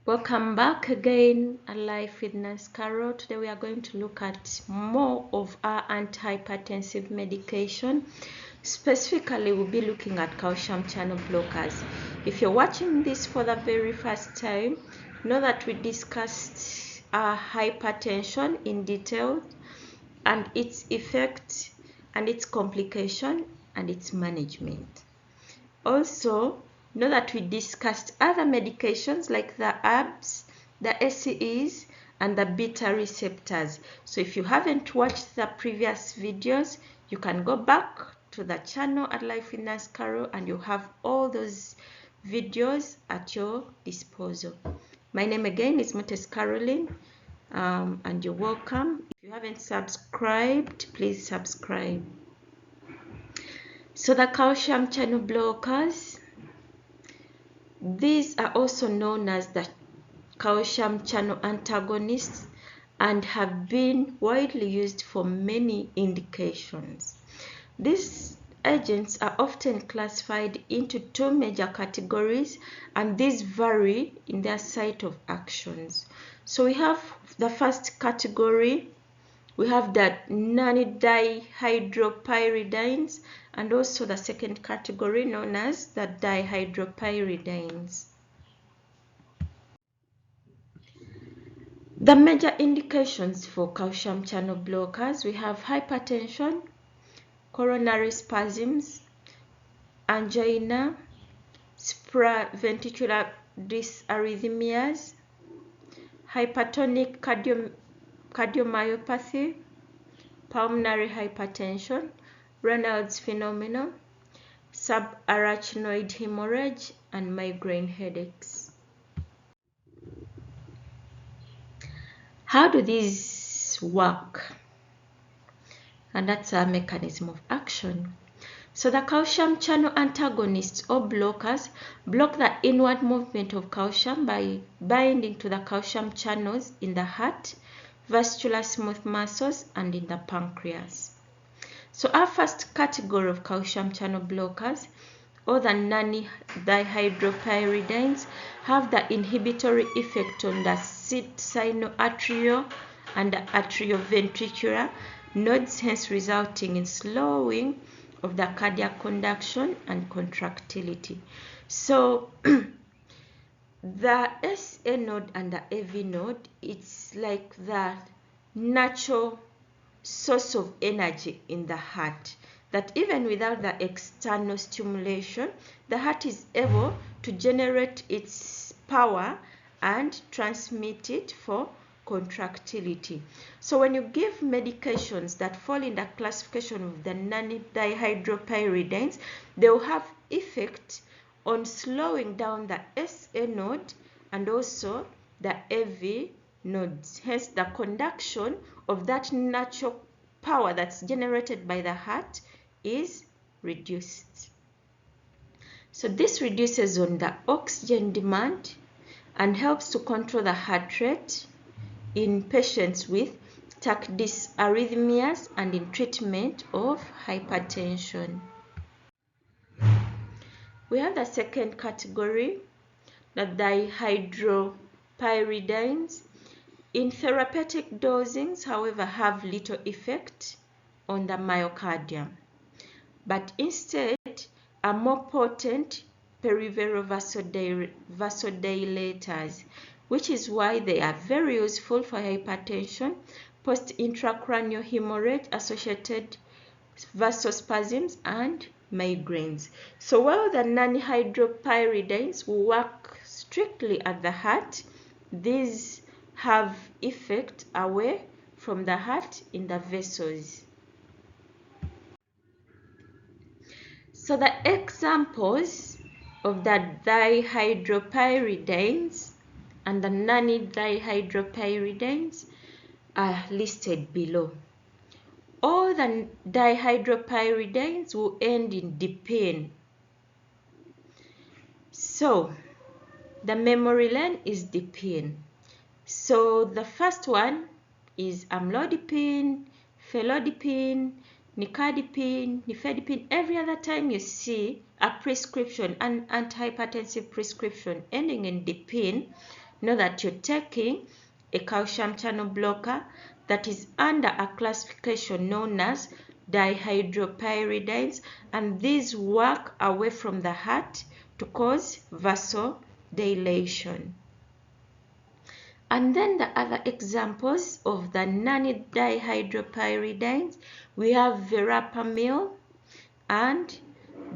Welcome back again at Life with Nurse Carol. Today we are going to look at more of our antihypertensive medication. Specifically, we'll be looking at calcium channel blockers. If you're watching this for the very first time, know that we discussed hypertension in detail and its effect and its complication and its management. Also, know that we discussed other medications like the ARBs, the ACEs, and the beta receptors. So if you haven't watched the previous videos, you can go back to the channel at Life with Nurse Carol and you have all those videos at your disposal. My name again is Mrs. Caroline, and you're welcome. If you haven't subscribed, please subscribe. So the calcium channel blockers, these are also known as the calcium channel antagonists and have been widely used for many indications. These agents are often classified into two major categories, and these vary in their site of actions. So we have the first category. We have the non-dihydropyridines and also the second category known as the dihydropyridines. The major indications for calcium channel blockers, we have hypertension, coronary spasms, angina, supraventricular dysarrhythmias, hypertonic cardiomyopathy, pulmonary hypertension, Raynaud's phenomenon, subarachnoid hemorrhage, and migraine headaches. How do these work? And that's a mechanism of action. So the calcium channel antagonists or blockers block the inward movement of calcium by binding to the calcium channels in the heart, vascular smooth muscles, and in the pancreas. So our first category of calcium channel blockers, or the non-dihydropyridines, have the inhibitory effect on the sinoatrial and the atrioventricular nodes, hence resulting in slowing of the cardiac conduction and contractility. So the SA node and the AV node, it's like the natural source of energy in the heart, that even without the external stimulation, the heart is able to generate its power and transmit it for contractility. So when you give medications that fall in the classification of the non-dihydropyridines, they will have effect on slowing down the SA node and also the AV nodes. Hence, the conduction of that natural power that's generated by the heart is reduced. So this reduces on the oxygen demand and helps to control the heart rate in patients with tachyarrhythmias and in treatment of hypertension. We have the second category, the dihydropyridines. In therapeutic dosings, however, have little effect on the myocardium, but instead are more potent peripheral vasodilators, which is why they are very useful for hypertension, post-intracranial hemorrhage, associated vasospasms, and migraines. So while the non-hydropyridines will work strictly at the heart, these have effect away from the heart in the vessels. So the examples of the dihydropyridines and the non-dihydropyridines are listed below. All the dihydropyridines will end in dipine. So the memory lane is dipine. So the first one is amlodipine, felodipine, nicardipine, nifedipine. Every other time you see a prescription, an antihypertensive prescription ending in dipine, know that you're taking a calcium channel blocker that is under a classification known as dihydropyridines, and these work away from the heart to cause vasodilation. And then the other examples of the non-dihydropyridines, we have verapamil and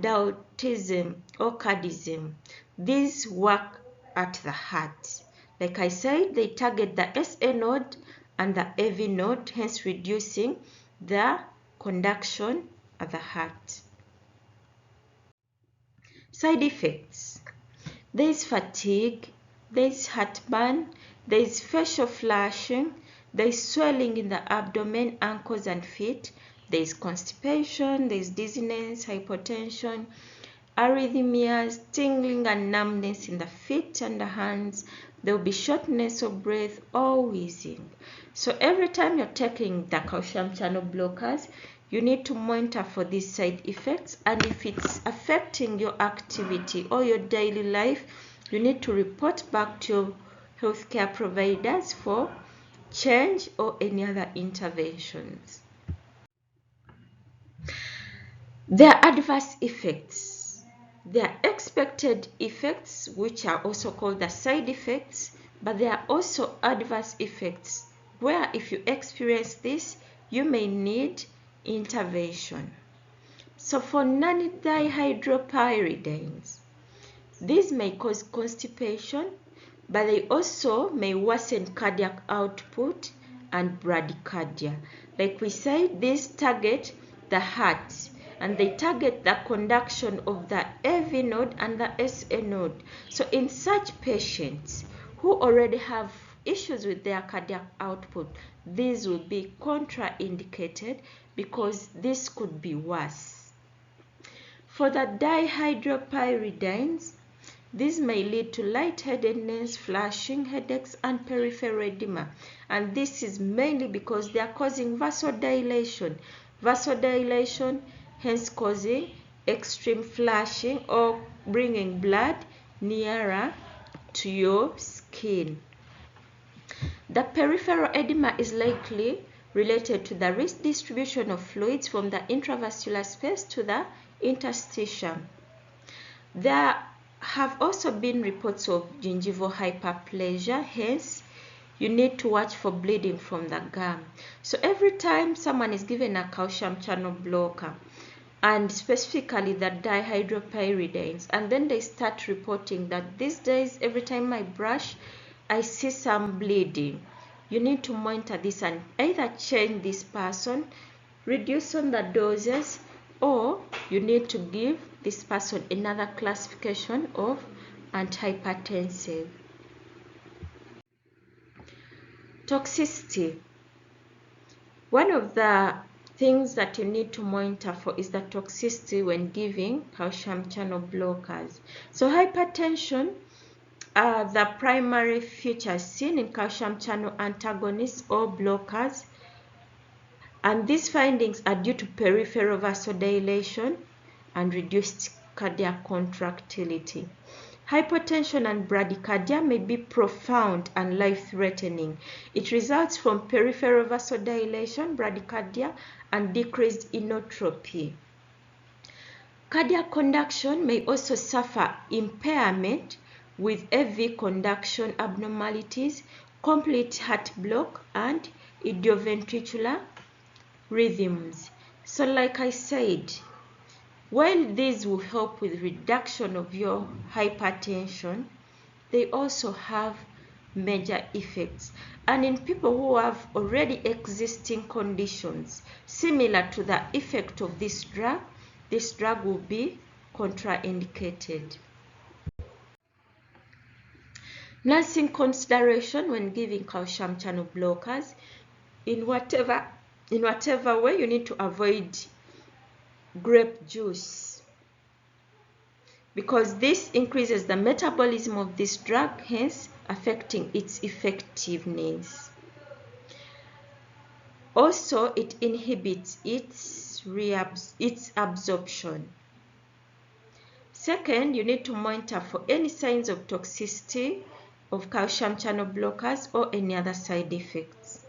dautism or cardism. These work at the heart. Like I said, they target the SA node and the AV node, hence reducing the conduction at the heart. Side effects. There is fatigue, there is heartburn, there is facial flushing, there is swelling in the abdomen, ankles and feet, there is constipation, there is dizziness, hypotension, arrhythmias, tingling and numbness in the feet and the hands. There will be shortness of breath or wheezing. So every time you're taking the calcium channel blockers, you need to monitor for these side effects, and if it's affecting your activity or your daily life, you need to report back to your healthcare providers for change or any other interventions. There are adverse effects. There are expected effects, which are also called the side effects, but there are also adverse effects where if you experience this, you may need intervention. So for non-dihydropyridines, these may cause constipation, but they also may worsen cardiac output and bradycardia. Like we said, these target the heart and they target the conduction of the AV node and the SA node. So in such patients who already have issues with their cardiac output, these will be contraindicated because this could be worse. For the dihydropyridines, these may lead to lightheadedness, flushing, headaches, and peripheral edema. And this is mainly because they are causing vasodilation. Vasodilation, hence causing extreme flushing or bringing blood nearer to your skin. The peripheral edema is likely related to the redistribution of fluids from the intravascular space to the interstitium. There have also been reports of gingival hyperplasia, hence you need to watch for bleeding from the gum. So every time someone is given a calcium channel blocker, and specifically the dihydropyridines, and then they start reporting that these days every time I brush I see some bleeding, you need to monitor this and either change this person, reduce on the doses, or you need to give this person another classification of antihypertensive. Toxicity. One of the things that you need to monitor for is the toxicity when giving calcium channel blockers. So hypertension are the primary features seen in calcium channel antagonists or blockers, and these findings are due to peripheral vasodilation and reduced cardiac contractility. Hypotension and bradycardia may be profound and life-threatening. It results from peripheral vasodilation, bradycardia, and decreased inotropy. Cardiac conduction may also suffer impairment with AV conduction abnormalities, complete heart block, and idioventricular rhythms. So like I said, while these will help with reduction of your hypertension, they also have major effects. And in people who have already existing conditions similar to the effect of this drug will be contraindicated. Nursing consideration when giving calcium channel blockers. In whatever way, you need to avoid grape juice because this increases the metabolism of this drug, hence affecting its effectiveness. Also, it inhibits its absorption. Second, you need to monitor for any signs of toxicity of calcium channel blockers or any other side effects.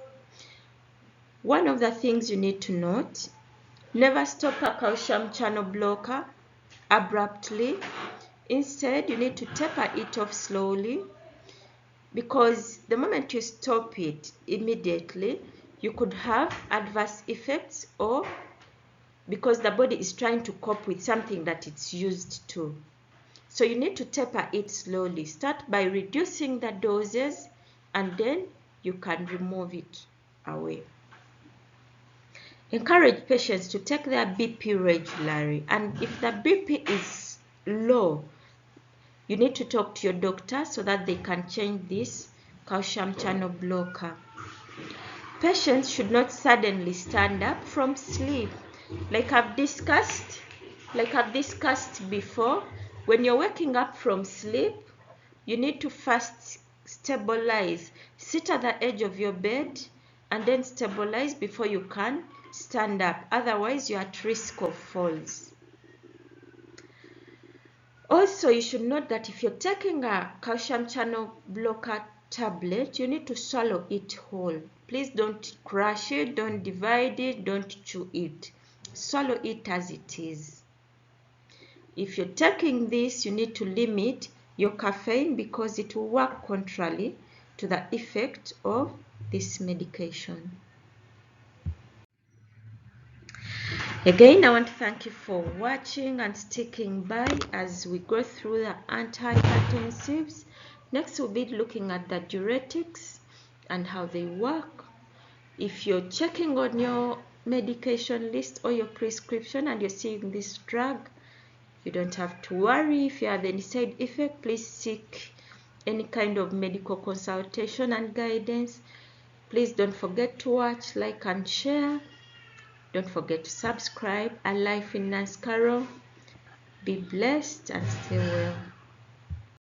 One of the things you need to note, never stop a calcium channel blocker abruptly. Instead, you need to taper it off slowly, because the moment you stop it immediately, you could have adverse effects, or because the body is trying to cope with something that it's used to. So you need to taper it slowly. Start by reducing the doses, and then you can remove it away. Encourage patients to take their BP regularly, and if the BP is low, you need to talk to your doctor so that they can change this calcium channel blocker. Patients should not suddenly stand up from sleep. Like I've discussed before, when you're waking up from sleep, you need to first stabilize. Sit at the edge of your bed and then stabilize before you can stand up. Otherwise, you're at risk of falls. Also, you should note that if you're taking a calcium channel blocker tablet, you need to swallow it whole. Please don't crush it, don't divide it, don't chew it. Swallow it as it is. If you're taking this, you need to limit your caffeine because it will work contrary to the effect of this medication. Again, I want to thank you for watching and sticking by as we go through the antihypertensives. Next, we'll be looking at the diuretics and how they work. If you're checking on your medication list or your prescription and you're seeing this drug, you don't have to worry. If you have any side effect, please seek any kind of medical consultation and guidance. Please don't forget to watch, like, and share. Don't forget to subscribe. A Life in Nance Carol. Be blessed and stay well.